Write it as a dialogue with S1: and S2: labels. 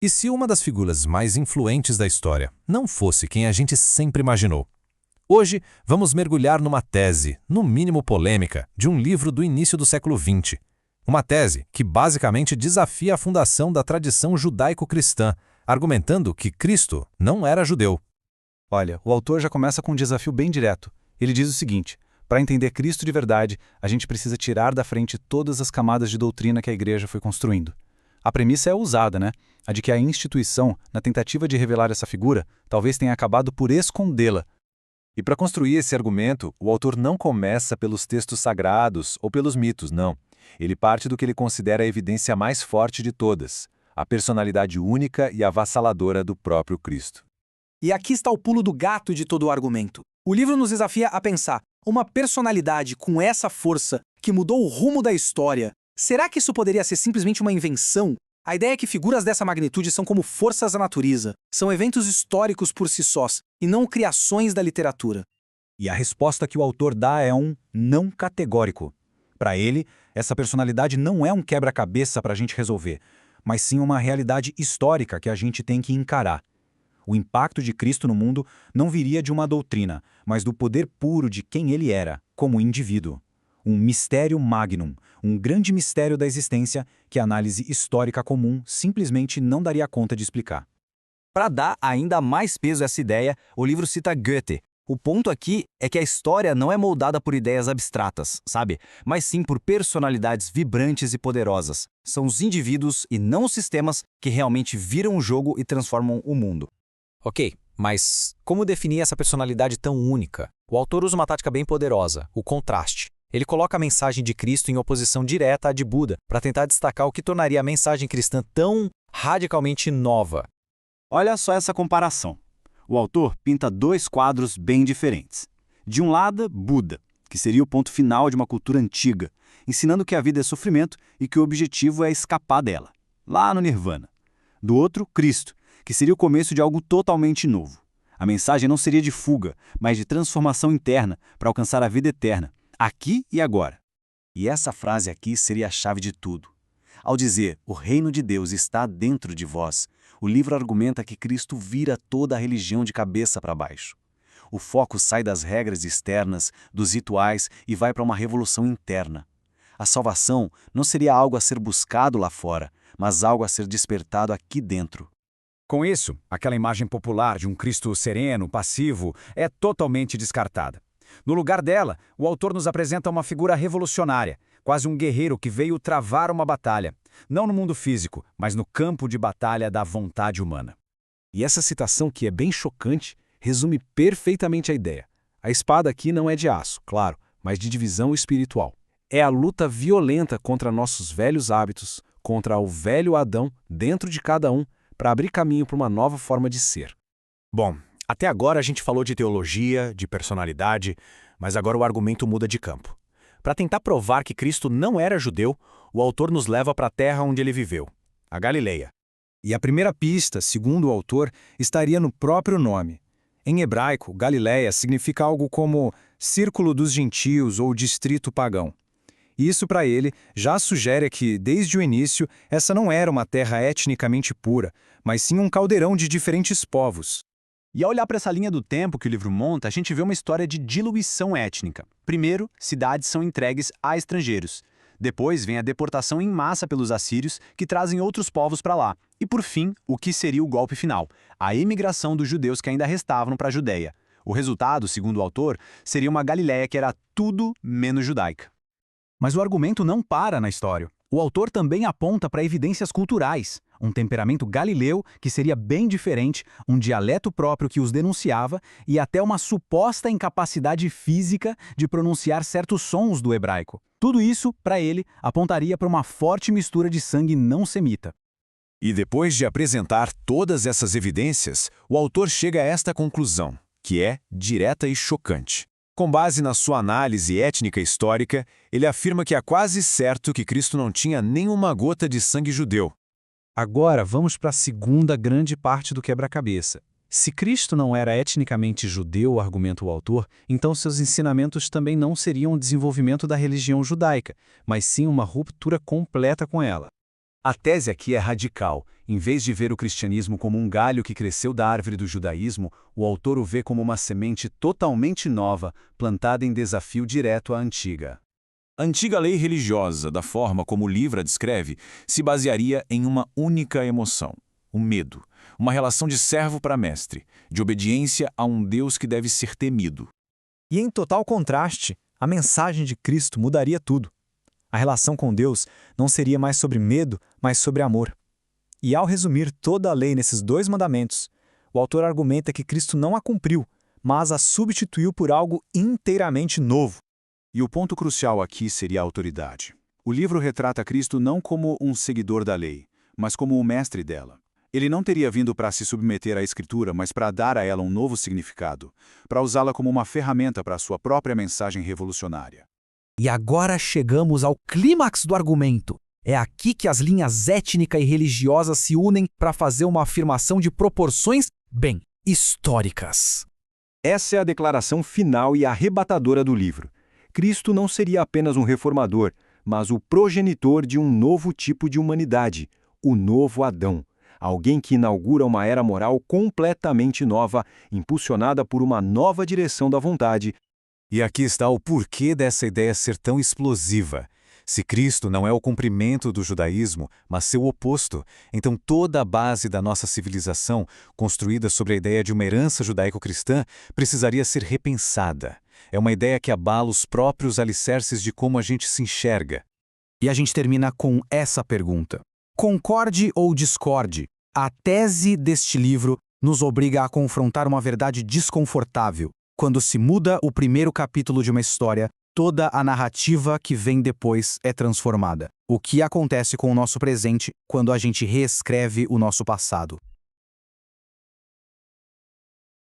S1: E se uma das figuras mais influentes da história não fosse quem a gente sempre imaginou? Hoje, vamos mergulhar numa tese, no mínimo polêmica, de um livro do início do século XX. Uma tese que basicamente desafia a fundação da tradição judaico-cristã, argumentando que Cristo não era judeu.
S2: Olha, o autor já começa com um desafio bem direto. Ele diz o seguinte: para entender Cristo de verdade, a gente precisa tirar da frente todas as camadas de doutrina que a igreja foi construindo. A premissa é ousada, né? A de que a instituição, na tentativa de revelar essa figura, talvez tenha acabado por escondê-la.
S3: E para construir esse argumento, o autor não começa pelos textos sagrados ou pelos mitos, não. Ele parte do que ele considera a evidência mais forte de todas, a personalidade única e avassaladora do próprio Cristo.
S4: E aqui está o pulo do gato de todo o argumento. O livro nos desafia a pensar: uma personalidade com essa força, que mudou o rumo da história, será que isso poderia ser simplesmente uma invenção? A ideia é que figuras dessa magnitude são como forças da natureza, são eventos históricos por si sós, e não criações da literatura.
S2: E a resposta que o autor dá é um não categórico. Para ele, essa personalidade não é um quebra-cabeça para a gente resolver, mas sim uma realidade histórica que a gente tem que encarar. O impacto de Cristo no mundo não viria de uma doutrina, mas do poder puro de quem ele era, como indivíduo. Um mistério magnum, um grande mistério da existência que a análise histórica comum simplesmente não daria conta de explicar.
S5: Para dar ainda mais peso a essa ideia, o livro cita Goethe. O ponto aqui é que a história não é moldada por ideias abstratas, sabe? Mas sim por personalidades vibrantes e poderosas. São os indivíduos e não os sistemas que realmente viram o jogo e transformam o mundo.
S6: Ok, mas como definir essa personalidade tão única? O autor usa uma tática bem poderosa, o contraste. Ele coloca a mensagem de Cristo em oposição direta à de Buda, para tentar destacar o que tornaria a mensagem cristã tão radicalmente nova.
S7: Olha só essa comparação. O autor pinta dois quadros bem diferentes. De um lado, Buda, que seria o ponto final de uma cultura antiga, ensinando que a vida é sofrimento e que o objetivo é escapar dela, lá no Nirvana. Do outro, Cristo, que seria o começo de algo totalmente novo. A mensagem não seria de fuga, mas de transformação interna para alcançar a vida eterna, aqui e agora. E essa frase aqui seria a chave de tudo. Ao dizer, o reino de Deus está dentro de vós, o livro argumenta que Cristo vira toda a religião de cabeça para baixo. O foco sai das regras externas, dos rituais e vai para uma revolução interna. A salvação não seria algo a ser buscado lá fora, mas algo a ser despertado aqui dentro.
S2: Com isso, aquela imagem popular de um Cristo sereno, passivo, é totalmente descartada. No lugar dela, o autor nos apresenta uma figura revolucionária, quase um guerreiro que veio travar uma batalha, não no mundo físico, mas no campo de batalha da vontade humana.
S1: E essa citação, que é bem chocante, resume perfeitamente a ideia. A espada aqui não é de aço, claro, mas de divisão espiritual. É a luta violenta contra nossos velhos hábitos, contra o velho Adão dentro de cada um, para abrir caminho para uma nova forma de ser.
S6: Bom, até agora a gente falou de teologia, de personalidade, mas agora o argumento muda de campo. Para tentar provar que Cristo não era judeu, o autor nos leva para a terra onde ele viveu, a Galileia.
S2: E a primeira pista, segundo o autor, estaria no próprio nome. Em hebraico, Galileia significa algo como círculo dos gentios ou distrito pagão. Isso, para ele, já sugere que, desde o início, essa não era uma terra etnicamente pura, mas sim um caldeirão de diferentes povos.
S7: E ao olhar para essa linha do tempo que o livro monta, a gente vê uma história de diluição étnica. Primeiro, cidades são entregues a estrangeiros. Depois vem a deportação em massa pelos assírios, que trazem outros povos para lá. E por fim, o que seria o golpe final, a imigração dos judeus que ainda restavam para a Judéia. O resultado, segundo o autor, seria uma Galileia que era tudo menos judaica. Mas o argumento não para na história. O autor também aponta para evidências culturais, um temperamento galileu que seria bem diferente, um dialeto próprio que os denunciava e até uma suposta incapacidade física de pronunciar certos sons do hebraico. Tudo isso, para ele, apontaria para uma forte mistura de sangue não semita.
S3: E depois de apresentar todas essas evidências, o autor chega a esta conclusão, que é direta e chocante. Com base na sua análise étnica histórica, ele afirma que é quase certo que Cristo não tinha nenhuma gota de sangue judeu.
S1: Agora vamos para a segunda grande parte do quebra-cabeça. Se Cristo não era etnicamente judeu, argumenta o autor, então seus ensinamentos também não seriam o desenvolvimento da religião judaica, mas sim uma ruptura completa com ela.
S2: A tese aqui é radical
S3: Em vez de ver o cristianismo como um galho que cresceu da árvore do judaísmo, o autor o vê como uma semente totalmente nova, plantada em desafio direto à antiga.
S8: A antiga lei religiosa, da forma como o livro a descreve, se basearia em uma única emoção: o medo. Uma relação de servo para mestre, de obediência a um Deus que deve ser temido.
S2: E em total contraste, a mensagem de Cristo mudaria tudo. A relação com Deus não seria mais sobre medo, mas sobre amor. E ao resumir toda a lei nesses 2 mandamentos, o autor argumenta que Cristo não a cumpriu, mas a substituiu por algo inteiramente novo.
S3: E o ponto crucial aqui seria a autoridade. O livro retrata Cristo não como um seguidor da lei, mas como o mestre dela. Ele não teria vindo para se submeter à Escritura, mas para dar a ela um novo significado, para usá-la como uma ferramenta para a sua própria mensagem revolucionária.
S4: E agora chegamos ao clímax do argumento. É aqui que as linhas étnica e religiosa se unem para fazer uma afirmação de proporções, bem, históricas.
S9: Essa é a declaração final e arrebatadora do livro. Cristo não seria apenas um reformador, mas o progenitor de um novo tipo de humanidade, o novo Adão. Alguém que inaugura uma era moral completamente nova, impulsionada por uma nova direção da vontade.
S3: E aqui está o porquê dessa ideia ser tão explosiva. Se Cristo não é o cumprimento do judaísmo, mas seu oposto, então toda a base da nossa civilização, construída sobre a ideia de uma herança judaico-cristã, precisaria ser repensada. É uma ideia que abala os próprios alicerces de como a gente se enxerga.
S4: E a gente termina com essa pergunta. Concorde ou discorde, a tese deste livro nos obriga a confrontar uma verdade desconfortável. Quando se muda o primeiro capítulo de uma história, toda a narrativa que vem depois é transformada. O que acontece com o nosso presente quando a gente reescreve o nosso passado?